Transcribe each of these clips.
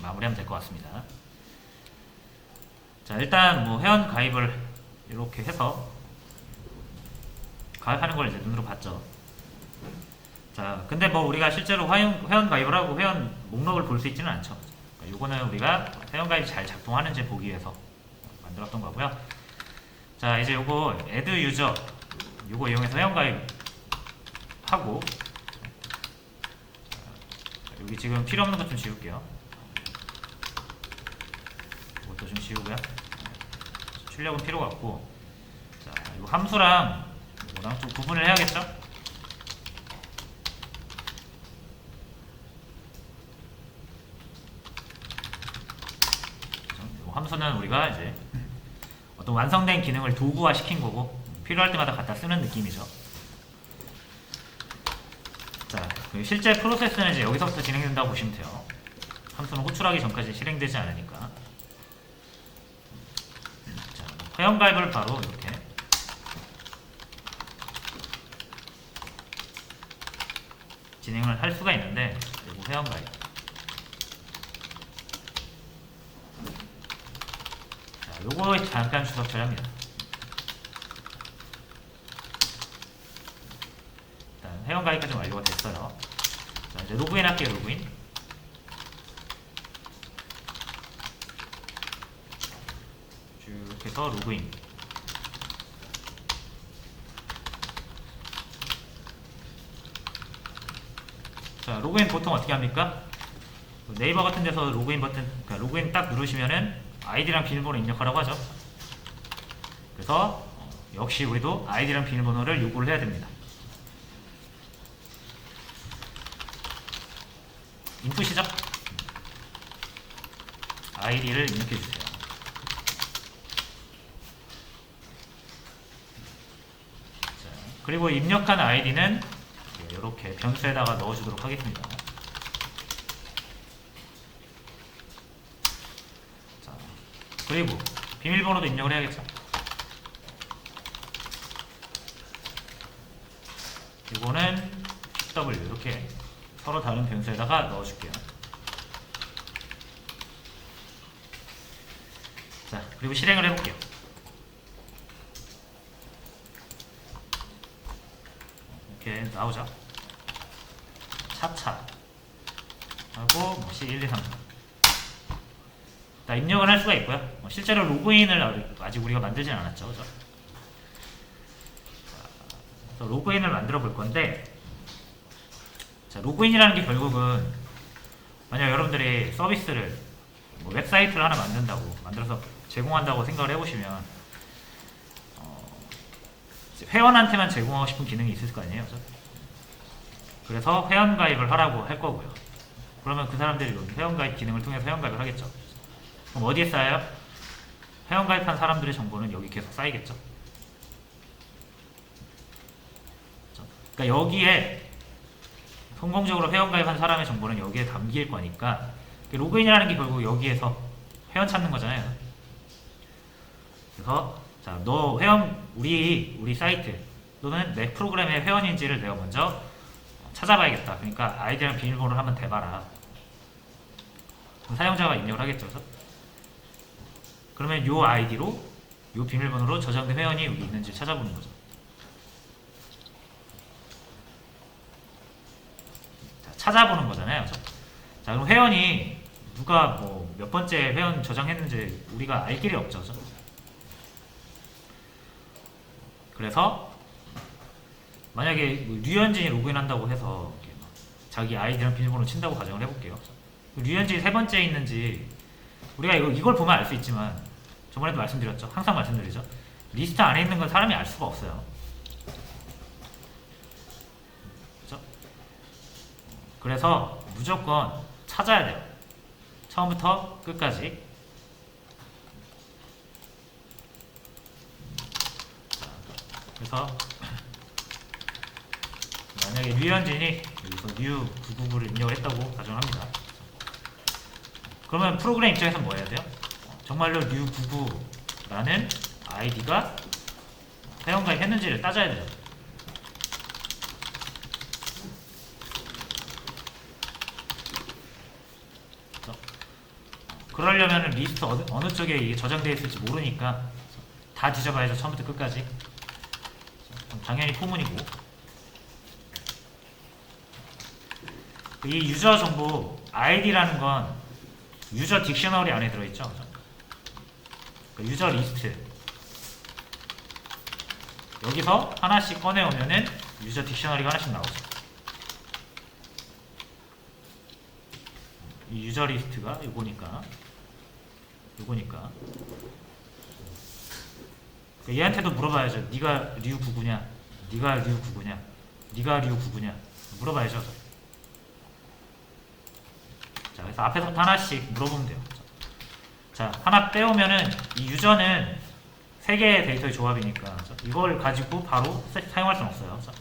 마무리하면 될 것 같습니다. 자, 일단 뭐 회원 가입을 이렇게 해서 가입하는 걸 이제 눈으로 봤죠. 자, 근데 뭐 우리가 실제로 회원 가입을 하고 회원 목록을 볼 수 있지는 않죠. 그러니까 요거는 우리가 회원 가입이 잘 작동하는지 보기 위해서 만들었던 거고요. 자, 이제 요거 add user 요거 이용해서 회원 가입하고, 여기 지금 필요 없는 것 좀 지울게요. 이것도 좀 지우고요. 출력은 필요가 없고, 자, 요 함수랑 이거랑 좀 구분을 해야겠죠? 요 함수는 우리가 이제 어떤 완성된 기능을 도구화 시킨 거고, 필요할 때마다 갖다 쓰는 느낌이죠. 자, 실제 프로세스는 이제 여기서부터 진행된다고 보시면 돼요. 함수는 호출하기 전까지 실행되지 않으니까. 자, 회원 가입을 바로 이렇게 진행을 할 수가 있는데, 그리고 회원 가입. 자, 요거 잠깐 주석 처리합니다. 일단 회원 가입까지 완료가 됐어요. 자, 이제 로그인 할게요. 로그인. 쭉 해서 로그인. 자, 로그인 보통 어떻게 합니까? 네이버 같은 데서 로그인 버튼, 그러니까 로그인 딱 누르시면은 아이디랑 비밀번호 입력하라고 하죠. 그래서 역시 우리도 아이디랑 비밀번호를 요구를 해야 됩니다. 인풋이죠? 아이디를 입력해 주세요. 자, 그리고 입력한 아이디는 이렇게 변수에다가 넣어주도록 하겠습니다. 자, 그리고 비밀번호도 입력을 해야겠죠. 이거는 PW 이렇게 서로 다른 변수에다가 넣어줄게요. 자, 그리고 실행을 해볼게요. 이렇게 나오죠. 차차 하고 C1, 2, 3. 자, 입력을 할 수가 있고요. 실제로 로그인을 아직 우리가 만들진 않았죠, 그죠? 자, 로그인을 만들어 볼 건데, 자, 로그인이라는 게 결국은 만약 여러분들이 서비스를 뭐 웹사이트를 하나 만들어서 제공한다고 생각을 해보시면 회원한테만 제공하고 싶은 기능이 있을 거 아니에요, 그죠? 그래서 회원 가입을 하라고 할 거고요. 그러면 그 사람들이 회원 가입 기능을 통해서 회원 가입을 하겠죠. 그럼 어디에 쌓여요? 회원 가입한 사람들의 정보는 여기 계속 쌓이겠죠. 그러니까 여기에 성공적으로 회원 가입한 사람의 정보는 여기에 담길 거니까, 로그인이라는 게 결국 여기에서 회원 찾는 거잖아요. 그래서 자, 너 회원 우리 사이트 또는 내 프로그램의 회원인지를 내가 먼저 찾아봐야겠다. 그러니까 아이디랑 비밀번호를 한번 대봐라. 그럼 사용자가 입력을 하겠죠. 그래서 그러면 요 아이디로 요 비밀번호로 저장된 회원이 여기 있는지 찾아보는 거죠. 자, 찾아보는 거잖아요. 그렇죠? 자, 그럼 회원이 누가 뭐 몇 번째 회원 저장했는지 우리가 알 길이 없죠. 그렇죠? 그래서 만약에 류현진이 로그인한다고 해서 자기 아이디랑 비밀번호 친다고 가정을 해볼게요. 류현진이 세 번째 있는지 우리가 이걸 보면 알 수 있지만, 저번에도 말씀드렸죠. 항상 말씀드리죠. 리스트 안에 있는 건 사람이 알 수가 없어요. 그렇죠? 그래서 무조건 찾아야 돼요. 처음부터 끝까지. 그래서 만약에 류현진이 여기서 new999를 입력을 했다고 가정합니다. 그러면 프로그램 입장에서 뭐 해야 돼요? 정말로 new99라는 아이디가 회원가입 했는지를 따져야 돼요. 그러려면 리스트 어느 쪽에 이게 저장되어 있을지 모르니까 다 뒤져봐야죠. 처음부터 끝까지. 당연히 포문이고, 이 유저 정보 id라는 건 유저 딕셔너리 안에 들어있죠. 유저 리스트 여기서 하나씩 꺼내오면은 유저 딕셔너리가 하나씩 나오죠. 이 유저 리스트가 요거니까 얘한테도 물어봐야죠. 네가 류 99냐, 네가 류 99냐, 네가 류 99냐 물어봐야죠. 자, 그래서 앞에서부터 하나씩 물어보면 돼요. 자, 하나 빼오면은 이 유저는 3개의 데이터의 조합이니까 이걸 가지고 바로 사용할 수는 없어요.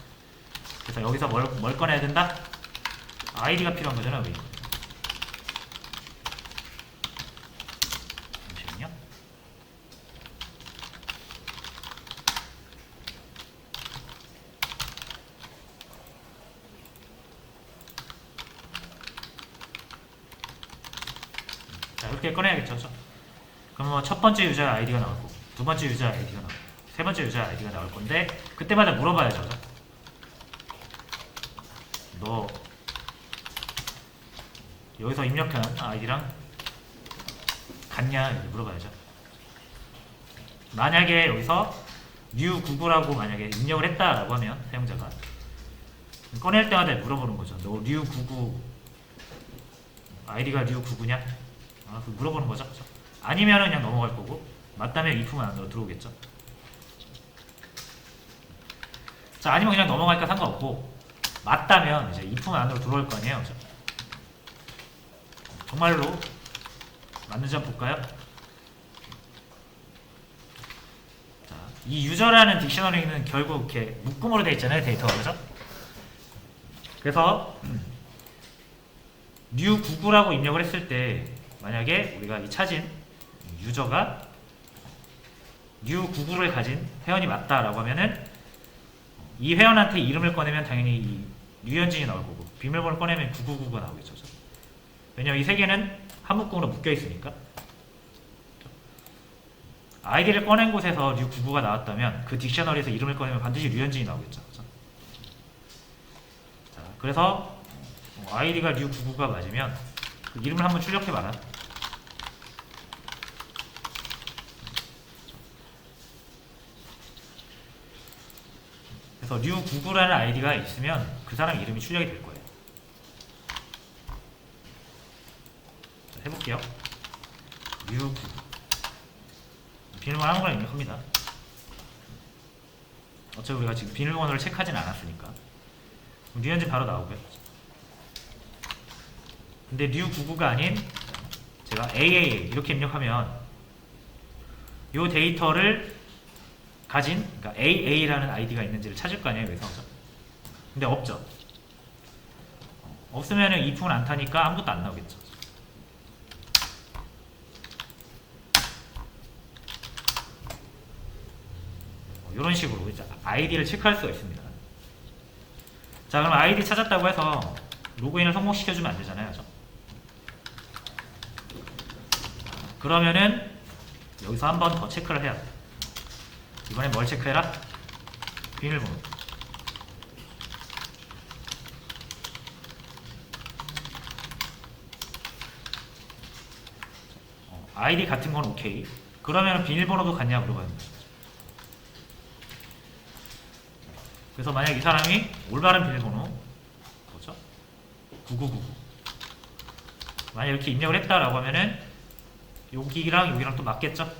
그래서 여기서 뭘 꺼내야 된다? 아이디가 필요한 거잖아요. 여기. 잠시만요. 자, 이렇게 꺼내야겠죠. 그럼 뭐 첫 번째 유저 아이디가 나오고, 두 번째 유저 아이디가 나오고, 세 번째 유저 아이디가 나올 건데, 그때마다 물어봐야죠. 너 여기서 입력한 아이디랑 같냐? 이렇게 물어봐야죠. 만약에 여기서 new99라고 만약에 입력을 했다라고 하면 사용자가 꺼낼 때마다 물어보는 거죠. 너 new99 아이디가 new99냐? 물어보는 거죠. 아니면 그냥 넘어갈 거고, 맞다면 if만 안으로 들어오겠죠. 자, 아니면 그냥 넘어갈까 상관없고, 맞다면 이제 if만 안으로 들어올 거 아니에요. 그렇죠? 정말로 맞는지 한번 볼까요? 자, 이 유저라는 딕셔너리는 결국 이렇게 묶음으로 되어 있잖아요, 데이터가. 그죠? 그래서 new99라고 입력을 했을 때 만약에 우리가 이 찾은 유저가 new99를 가진 회원이 맞다라고 하면은 이 회원한테 이름을 꺼내면 당연히 이 류현진이 나올 거고, 비밀번호를 꺼내면 9999가 나오겠죠. 왜냐면 이 세 개는 한 묶음으로 묶여 있으니까. 아이디를 꺼낸 곳에서 류99가 나왔다면 그 딕셔너리에서 이름을 꺼내면 반드시 류현진이 나오겠죠. 자, 그래서 아이디가 류99가 맞으면 그 이름을 한번 출력해봐라. 그래서 류99라는 아이디가 있으면 그 사람 이름이 출력이 될 거예요. 자, 해볼게요. 류99 비밀번호 아무거나 입력합니다. 어차피 우리가 지금 비밀번호를 체크하진 않았으니까 류현진 바로 나오고요. 근데 류99가 아닌 제가 AAA 이렇게 입력하면 이 데이터를 가진, 그러니까 AA라는 아이디가 있는지를 찾을 거 아니에요, 여기서. 근데 없죠. 없으면 if은 안 타니까 아무것도 안 나오겠죠. 이런 식으로 이제 아이디를 체크할 수가 있습니다. 자, 그럼 아이디 찾았다고 해서 로그인을 성공시켜주면 안 되잖아요. 그죠? 그러면은 여기서 한 번 더 체크를 해야 돼. 이번엔 뭘 체크해라? 비밀번호. 아이디 같은 건 오케이. 그러면 비밀번호도 같냐 물어봐요. 그래서 만약 이 사람이 올바른 비밀번호 뭐죠? 9999 만약 이렇게 입력을 했다라고 하면은 여기랑 여기랑 또 맞겠죠?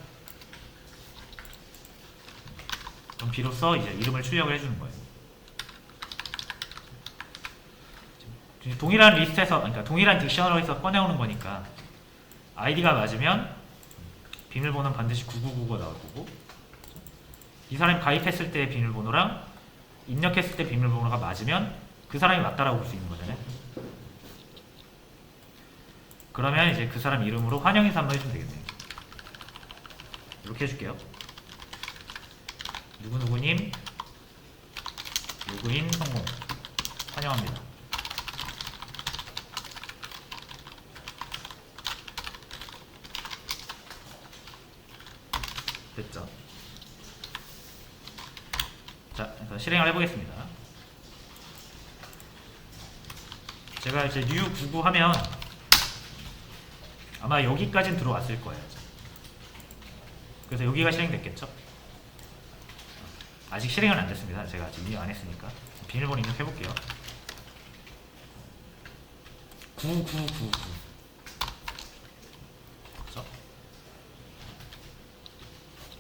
그럼 비로소 이제 이름을 출력을 해주는 거예요. 동일한 리스트에서, 그러니까 동일한 딕셔너리에서 꺼내오는 거니까 아이디가 맞으면 비밀번호는 반드시 9999가 나올 거고, 이 사람이 가입했을 때의 비밀번호랑 입력했을 때 비밀번호가 맞으면 그 사람이 맞다라고 볼 수 있는 거잖아요. 그러면 이제 그 사람 이름으로 환영인사 한번 해주면 되겠네요. 이렇게 해줄게요. 누구누구님 로그인 성공 환영합니다. 됐죠? 자, 그래서 실행을 해보겠습니다. 제가 이제 new99 하면 아마 여기까지는 들어왔을 거예요. 그래서 여기가 실행됐겠죠? 아직 실행은 안 됐습니다. 제가 아직 입력 안 했으니까. 비밀번호 입력해볼게요. 9999. 그렇죠?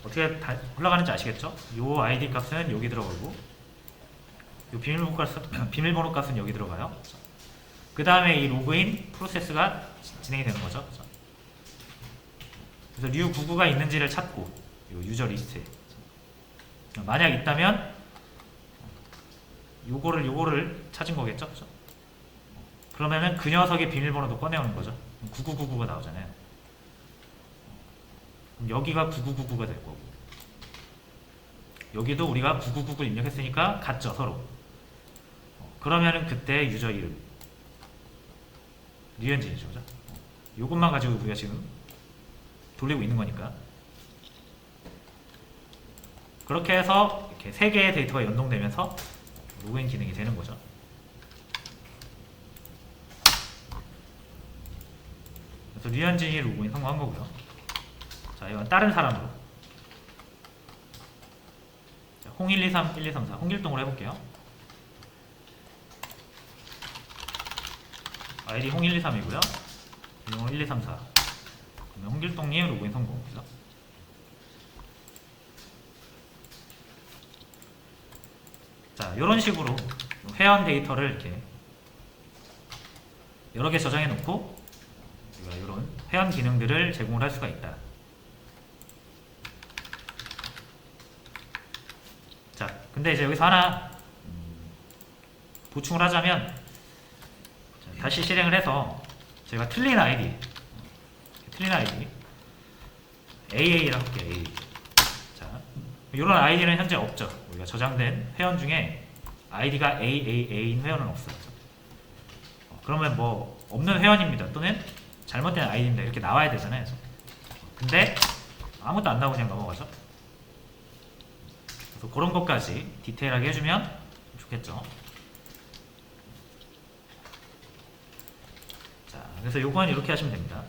어떻게 올라가는지 아시겠죠? 요 아이디 값은 여기 들어가고, 요 비밀번호 값은 여기 들어가요. 그 다음에 이 로그인 프로세스가 진행이 되는 거죠. 그래서 new99가 있는지를 찾고, 요 유저 리스트에 만약 있다면 요거를 찾은 거겠죠. 그죠? 그러면은 그 녀석의 비밀번호도 꺼내오는 거죠. 9999가 나오잖아요. 그럼 여기가 9999가 될 거고, 여기도 우리가 9999를 입력했으니까 같죠, 서로. 그러면은 그때 유저 이름 류현진이죠. 그죠? 요것만 가지고 우리가 지금 돌리고 있는 거니까. 그렇게 해서 이렇게 3개의 데이터가 연동되면서 로그인 기능이 되는 거죠. 그래서 류현진이 로그인 성공한 거고요. 자, 이건 다른 사람으로. 자, 홍123, 1234, 홍길동으로 해볼게요. 아이디 홍123이고요. 비밀번호 1234. 그러면 홍길동님 로그인 성공입니다. 자, 이런 식으로 회원 데이터를 이렇게 여러 개 저장해 놓고 우리가 이런 회원 기능들을 제공을 할 수가 있다. 자, 근데 이제 여기서 하나 보충을 하자면, 자, 다시 실행을 해서 제가 틀린 아이디 AA라고 할게요. AA. 자, 이런 아이디는 현재 없죠. 우리가 저장된 회원 중에 아이디가 AAA인 회원은 없어요. 그러면 뭐 없는 회원입니다, 또는 잘못된 아이디입니다, 이렇게 나와야 되잖아요. 근데 아무것도 안 나오고 그냥 넘어가죠. 그래서 그런 것까지 디테일하게 해주면 좋겠죠. 자, 그래서 요건 이렇게 하시면 됩니다.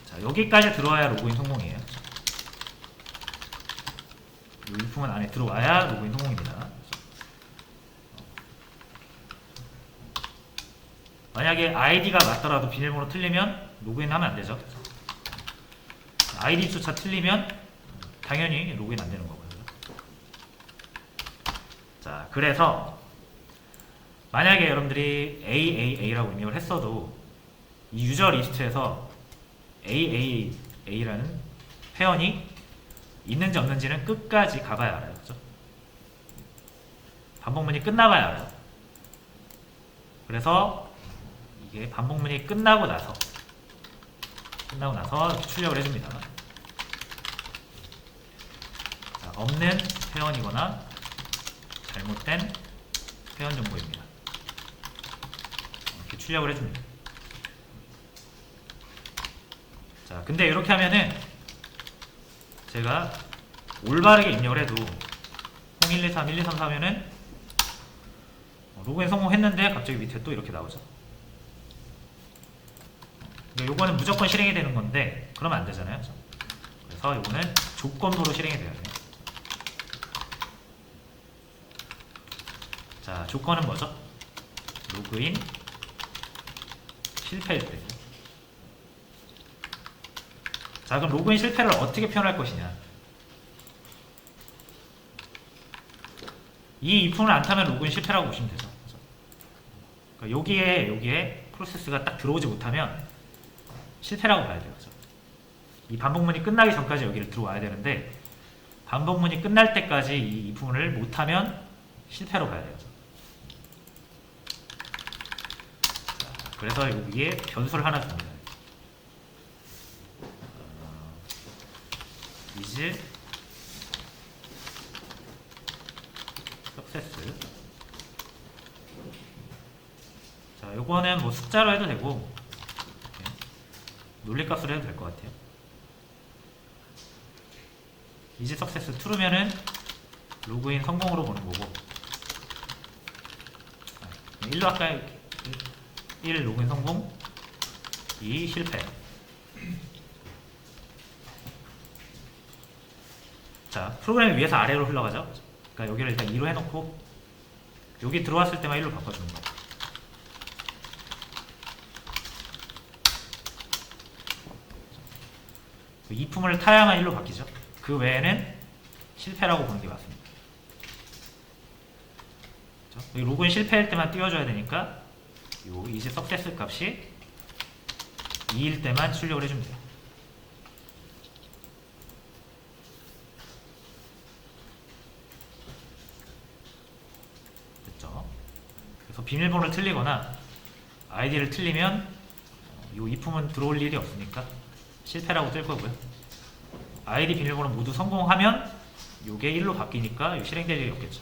자, 여기까지 들어와야 로그인 성공이에요. 이 일품은 안에 들어와야 로그인 성공입니다. 만약에 아이디가 맞더라도 비밀번호 틀리면 로그인 하면 안 되죠. 아이디 숫자 틀리면 당연히 로그인 안 되는 거고요. 자, 그래서 만약에 여러분들이 AAA라고 입력을 했어도 이 유저 리스트에서 AAA라는 회원이 있는지 없는지는 끝까지 가봐야 알아요. 그죠? 반복문이 끝나봐야 알아요. 그래서 이게 반복문이 끝나고 나서 출력을 해줍니다. 자, 없는 회원이거나 잘못된 회원 정보입니다. 이렇게 출력을 해줍니다. 자, 근데 이렇게 하면은 제가 올바르게 입력을 해도 0123, 1234 하면은 로그인 성공했는데 갑자기 밑에 또 이렇게 나오죠. 요거는 무조건 실행이 되는 건데 그러면 안 되잖아요. 그래서 요거는 조건부로 실행이 돼야 돼요. 자, 조건은 뭐죠? 로그인 실패일 때. 자, 그럼 로그인 실패를 어떻게 표현할 것이냐? 이 if을 안 타면 로그인 실패라고 보시면 되죠. 그러니까 여기에 프로세스가 딱 들어오지 못하면 실패라고 봐야 돼요. 그죠? 이 반복문이 끝나기 전까지 여기를 들어와야 되는데 반복문이 끝날 때까지 이 if을 못하면 실패로 봐야 돼요. 자, 그래서 여기에 변수를 하나 줍니다. is success. 자, 요거는 뭐 숫자로 해도 되고, 논리값으로 해도 될 것 같아요. 이지 석세스 true면은 로그인 성공으로 보는 거고 1로 아까 1 로그인 성공 2 실패. 자, 프로그램이 위에서 아래로 흘러가죠. 그러니까 여기를 일단 2로 해놓고 여기 들어왔을 때만 1로 바꿔주는 거예요. 이품을 타야만 1로 바뀌죠. 그 외에는 실패라고 보는 게 맞습니다. 그렇죠? 여기 로그인 실패할 때만 띄워줘야 되니까 요 이제 석세스 값이 2일 때만 출력을 해주면 돼요. 됐죠? 그래서 비밀번호를 틀리거나 아이디를 틀리면 요 이품은 들어올 일이 없으니까 실패라고 뜰 거고요. 아이디 비밀번호 모두 성공하면 요게 1로 바뀌니까 요 실행될 일이 없겠죠.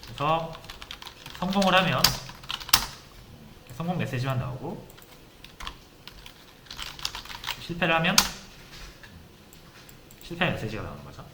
그래서 성공을 하면 성공 메시지만 나오고 실패를 하면 실패 메시지가 나오는 거죠.